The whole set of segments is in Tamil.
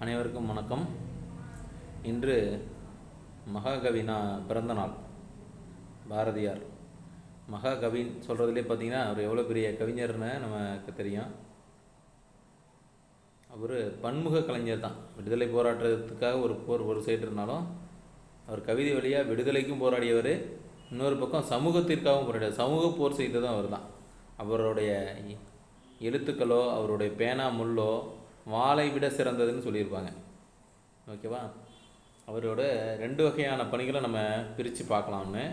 அனைவருக்கும் வணக்கம். இன்று மகாகவி பிறந்த நாள். பாரதியார் மகாகவின்னு சொல்கிறதுலே பார்த்திங்கன்னா அவர் எவ்வளோ பெரிய கவிஞர்னு நமக்கு தெரியும். அவர் பன்முக கலைஞர் தான். விடுதலை போராட்டத்துக்காக ஒரு சைடு இருந்தாலும் அவர் கவிதை வழியாக விடுதலைக்கும் போராடியவர், இன்னொரு பக்கம் சமூகத்திற்காகவும் போராடியவர். சமூக போர் செய்ததும் அவர் தான். அவருடைய எழுத்துக்களோ அவருடைய பேனா முள்ளோ வாளை விட சிறந்ததுன்னு சொல்லியிருப்பாங்க. ஓகேவா? அவரோட ரெண்டு வகையான பணிகளை நம்ம பிரித்து பார்க்கலாம்னு.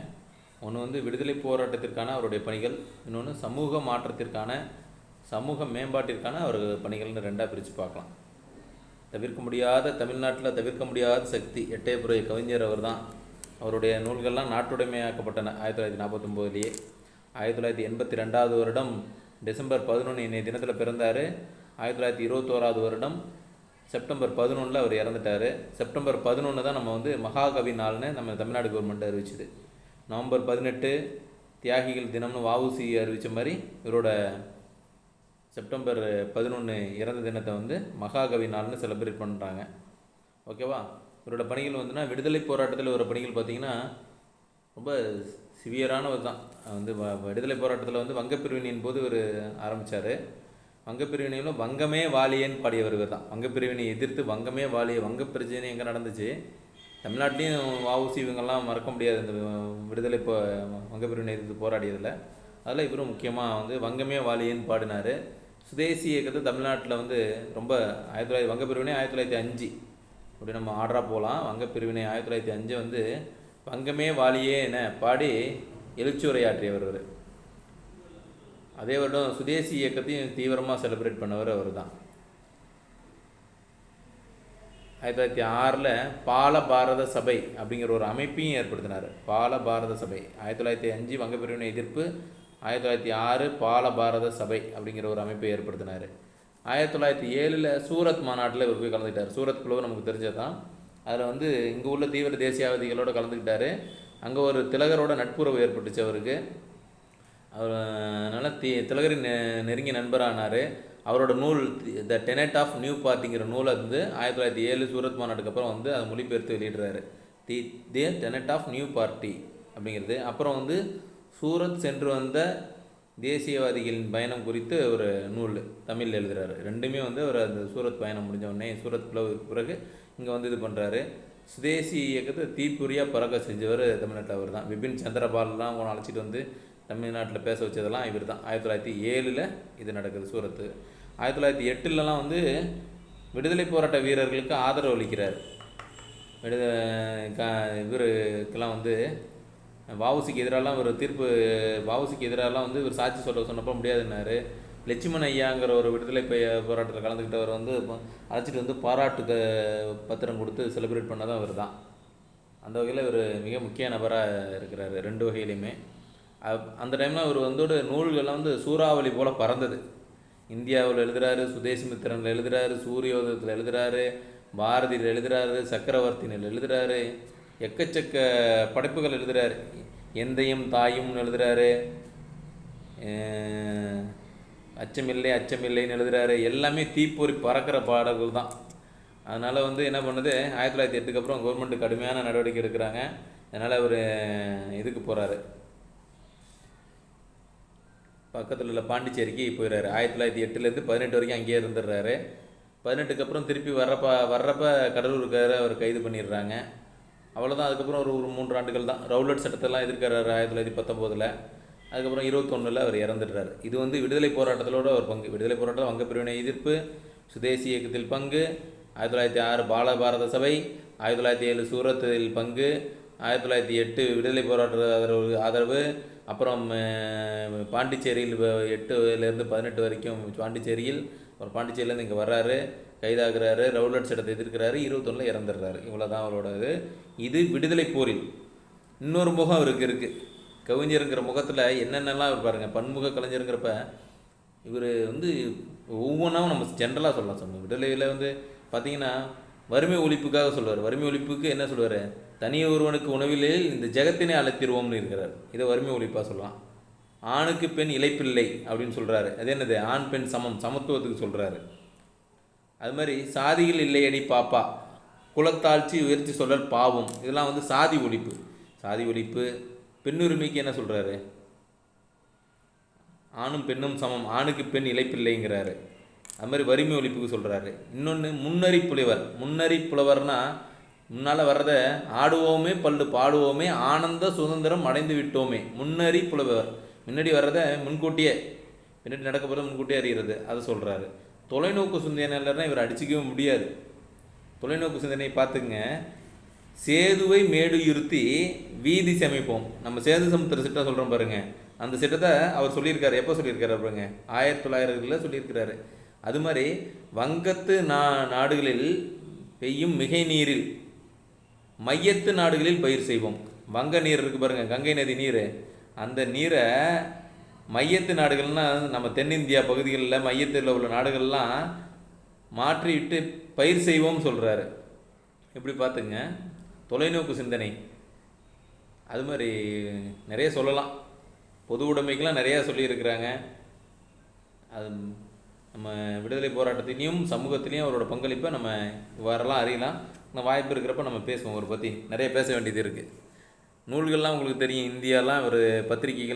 ஒன்று வந்து விடுதலை போராட்டத்திற்கான அவருடைய பணிகள், இன்னொன்று சமூக மாற்றத்திற்கான சமூக மேம்பாட்டிற்கான அவர் பணிகள்னு ரெண்டாக பிரித்து பார்க்கலாம். தமிழ்நாட்டில் தவிர்க்க முடியாத சக்தி எட்டயபுர கவிஞர் அவர் தான். அவருடைய நூல்கள்லாம் நாட்டுடைமையாக்கப்பட்டன 1949. 1982 வருடம் டிசம்பர் 11 இன்னைய தினத்தில் பிறந்தார். 1921 வருடம் செப்டம்பர் 11 அவர் இறந்துட்டார். செப்டம்பர் 11 தான் நம்ம வந்து மகாகவி நாள்னு நம்ம தமிழ்நாடு கவர்மெண்ட் அறிவிச்சுது. நவம்பர் 18 தியாகிகள் தினம்னு வஉசி அறிவித்த மாதிரி இவரோட செப்டம்பர் 11 இறந்த தினத்தை வந்து மகாகவி நாள்னு செலிப்ரேட் பண்ணுறாங்க. ஓகேவா? இவரோட பணிகள் வந்துன்னா விடுதலை போராட்டத்தில் ஒரு பணிகள் பார்த்திங்கன்னா ரொம்ப சிவியரானவர் தான். வந்து விடுதலை போராட்டத்தில் வந்து வங்கப்பிரிவினையின் போது இவர் ஆரம்பித்தார். வங்கப்பிரிவினையிலும் வங்கமே வாலியன்னு பாடியவர் தான். வங்கப்பிரிவினை எதிர்த்து வங்கமே வாலிய. வங்க பிரச்சனை எங்கே நடந்துச்சு? தமிழ்நாட்டிலையும் வஉசி இவங்கெல்லாம் மறக்க முடியாது. இந்த விடுதலை வங்கப்பிரிவினை எதிர்த்து போராடியதில் அதில் இவரும் முக்கியமாக வந்து வங்கமே வாலியன்னு பாடினார். சுதேசி இயக்கத்தை தமிழ்நாட்டில் வந்து ரொம்ப வங்கப்பிரிவினை 1905 அப்படி நம்ம ஆர்டராக போகலாம். வங்கப்பிரிவினை 1905 வந்து வங்கமே வாலியே என பாடி எழுச்சியுரையாற்றியவர் அவர். அதே வருடம் சுதேசி இயக்கத்தையும் தீவிரமாக செலிப்ரேட் பண்ணவர் அவர் தான். 1906 பால பாரத சபை அப்படிங்கிற ஒரு அமைப்பையும் ஏற்படுத்தினார். பால பாரத சபை 1905 வங்கப்பிரிவினை எதிர்ப்பு, 1906 பால பாரத சபை அப்படிங்கிற ஒரு அமைப்பை ஏற்படுத்தினார். 1907 சூரத் மாநாட்டில் இவர் போய் கலந்துக்கிட்டார். சூரத் குழுவை நமக்கு தெரிஞ்சது தான். அதில் வந்து இங்கே உள்ள தீவிர தேசியவாதிகளோடு கலந்துக்கிட்டார். அங்கே ஒரு திலகரோட நட்புறவு ஏற்பட்டுச்சு அவருக்கு. அவர் அதனால் திலகரின் நெருங்கிய நண்பரானார். அவரோட நூல் த டெனட் ஆஃப் நியூ பார்ட்டிங்கிற நூலை வந்து 1907 சூரத் மாநாட்டுக்கு அப்புறம் வந்து அதை மொழிபெயர்த்து வெளியிடுறாரு. தி டெனட் ஆஃப் நியூ பார்ட்டி அப்படிங்கிறது. அப்புறம் வந்து சூரத் சென்று வந்த தேசியவாதிகளின் பயணம் குறித்து ஒரு நூல் தமிழில் எழுதுகிறாரு. ரெண்டுமே வந்து அவர் அந்த சூரத் பயணம் முடிஞ்ச உடனே சூரத் பிளவுக்கு பிறகு இங்கே வந்து இது பண்ணுறாரு. சுதேசி இயக்கத்தை தீப்பொறியாக பறக்க செஞ்சவர் தமிழ்நாட்டில் அவர் தான். பிபின் சந்திரபாலெலாம் அவனை அழைச்சிட்டு வந்து தமிழ்நாட்டில் பேச வச்சதெல்லாம் இவர் தான். 1907 இது நடக்குது சூரத்து. 1908 வந்து விடுதலை போராட்ட வீரர்களுக்கு ஆதரவு அளிக்கிறார். இவருக்கெல்லாம் வந்து வஉசிக்கு எதிராலாம் ஒரு தீர்ப்பு, வஉசிக்கு எதிராலாம் வந்து இவர் சாட்சி சொன்னப்போ முடியாதுன்னாரு. லட்சுமண ஐயாங்கிற ஒரு விடுதலை போராட்டத்தில் கலந்துக்கிட்டவர் வந்து அழைச்சிட்டு வந்து பாராட்டு பத்திரம் கொடுத்து செலிப்ரேட் பண்ணதான் அவர் தான். அந்த வகையில் இவர் மிக முக்கிய நபராக இருக்கிறார் ரெண்டு வகையிலையுமே. அந்த டைமில் அவர் வந்து நூல்கள்லாம் வந்து சூறாவளி போல் பறந்தது. இந்தியாவில் எழுதுகிறாரு, சுதேசிமித்திரனில் எழுதுகிறாரு, சூரியோதயத்தில் எழுதுகிறாரு, பாரதியில் எழுதுகிறாரு, சக்கரவர்த்தினில் எழுதுகிறாரு, எக்கச்சக்க படைப்புகள் எழுதுகிறாரு. எந்தையும் தாயும்னு எழுதுகிறாரு, அச்சமில்லைன்னு எழுதுகிறாரு. எல்லாமே தீப்பொறி பறக்கிற பாடல்கள் தான். அதனால் வந்து என்ன பண்ணுது, 1908 அப்புறம் கவர்மெண்ட்டு கடுமையான நடவடிக்கை எடுக்கிறாங்க. அதனால் அவர் இதுக்கு போகிறாரு, பக்கத்தில் உள்ள பாண்டிச்சேரிக்கு போயிடுறாரு. 1908 18 வரைக்கும் அங்கேயே இருந்துடுறாரு. 18க்கு அப்புறம் திருப்பி வர்றப்ப கடலூருக்கார அவர் கைது பண்ணிடுறாங்க. அவ்வளோதான். அதுக்கப்புறம் ஒரு 3 ஆண்டுகள் தான். ரவுலட் சட்டத்தெல்லாம் எதிர்க்கிறாரு 1919. அதுக்கப்புறம் 21 அவர் இறந்துடுறாரு. இது வந்து விடுதலை போராட்டத்தோட ஒரு பங்கு. விடுதலை போராட்டம் வங்கப்பிரிவினை எதிர்ப்பு, சுதேசி இயக்கத்தில் பங்கு, 1906 பால பாரத சபை, 1907 சூரத்தில் பங்கு, 1908 விடுதலை போராட்ட ஆதரவு, அப்புறம் பாண்டிச்சேரியில் 8லேருந்து 18 வரைக்கும் பாண்டிச்சேரியில், அப்புறம் பாண்டிச்சேரியிலேருந்து இங்கே வர்றாரு, கைதாகிறாரு, ரவுலட் சட்டத்தை எதிர்க்கிறாரு, 21 இறந்துடுறாரு. இவ்வளோ தான் அவரோட இது விடுதலை போரில். இன்னொரு முகம் அவருக்கு இருக்குது. கவிஞருங்கிற முகத்தில் என்னென்னலாம் அவர் பாருங்கள். பன்முக கலைஞருங்கிறப்ப இவர் வந்து ஒவ்வொன்றாவும் நம்ம ஜென்ரலாக சொல்லலாம். விடுதலையில் வந்து பார்த்திங்கன்னா வறுமை ஒழிப்புக்காக சொல்லுவார். வறுமை ஒழிப்புக்கு என்ன சொல்லுவார்? தனி ஒருவனுக்கு உணவிலே இந்த ஜெகத்தினை அழைத்திருவோம்னு இருக்கிறார். இதை வறுமை ஒழிப்பாக சொல்லலாம். ஆணுக்கு பெண் இழைப்பில்லை அப்படின்னு சொல்கிறாரு. அது என்னது? ஆண் பெண் சமத்துவத்துக்கு சொல்கிறாரு. அது மாதிரி சாதிகள் இல்லையடி பாப்பா, குலத்தாழ்ச்சி உயர்த்தி சொல்லல் பாவம், இதெல்லாம் வந்து சாதி ஒழிப்பு. சாதி ஒழிப்பு. பெண்ணுரிமைக்கு என்ன சொல்கிறாரு? ஆணும் பெண்ணும் சமம், ஆணுக்கு பெண் இழைப்பில்லைங்கிறாரு. அது மாதிரி வறுமை ஒழிப்புக்கு சொல்கிறாரு. இன்னொன்று முன்னறி புலவர். முன்னறி புலவர்னா முன்னால் வர்றத ஆடுவோமே பல்லு பாடுவோமே ஆனந்த சுதந்திரம் அடைந்து விட்டோமே, முன்னறி புலவர். முன்னாடி வர்றதை முன்கூட்டியே, பின்னாடி நடக்க போகிறத முன்கூட்டியே அறிகிறது, அதை சொல்கிறாரு. தொலைநோக்கு சிந்தனையாளர்னா இவர் அடிச்சிக்கவே முடியாது. தொலைநோக்கு சிந்தனையை பார்த்துங்க. சேதுவை மேடு இருத்தி வீதி சமைப்போம். நம்ம சேது சமுத்திர திட்டம் சொல்கிறோம் பாருங்க, அந்த திட்டத்தை அவர் சொல்லியிருக்காரு. எப்போ சொல்லியிருக்காரு பாருங்க? 1900களில் சொல்லியிருக்கிறாரு. அது மாதிரி வங்கத்து நாடுகளில் பெய்யும் மிகை நீரில் மையத்து நாடுகளில் பயிர் செய்வோம். வங்க நீர் இருக்குது பாருங்கள், கங்கை நதி நீர், அந்த நீரை மையத்து நாடுகள்னால் நம்ம தென்னிந்தியா பகுதிகளில் மையத்தில் உள்ள நாடுகள்லாம் மாற்றிவிட்டு பயிர் செய்வோம் சொல்கிறாரு. எப்படி பார்த்துங்க, தொலைநோக்கு சிந்தனை. அது மாதிரி நிறைய சொல்லலாம். பொது உடைமைக்கெலாம் நிறையா சொல்லியிருக்கிறாங்க. அது நம்ம விடுதலை போராட்டத்திலையும் சமூகத்திலையும் அவரோட பங்களிப்பை நம்ம இவ்வாறெல்லாம் அறியலாம். இந்த வாய்ப்பு இருக்கிறப்ப நம்ம பேசுவோம். அவரை பற்றி நிறைய பேச வேண்டியது இருக்குது. நூல்கள்லாம் உங்களுக்கு தெரியும். இந்தியாலாம் ஒரு பத்திரிகைகள்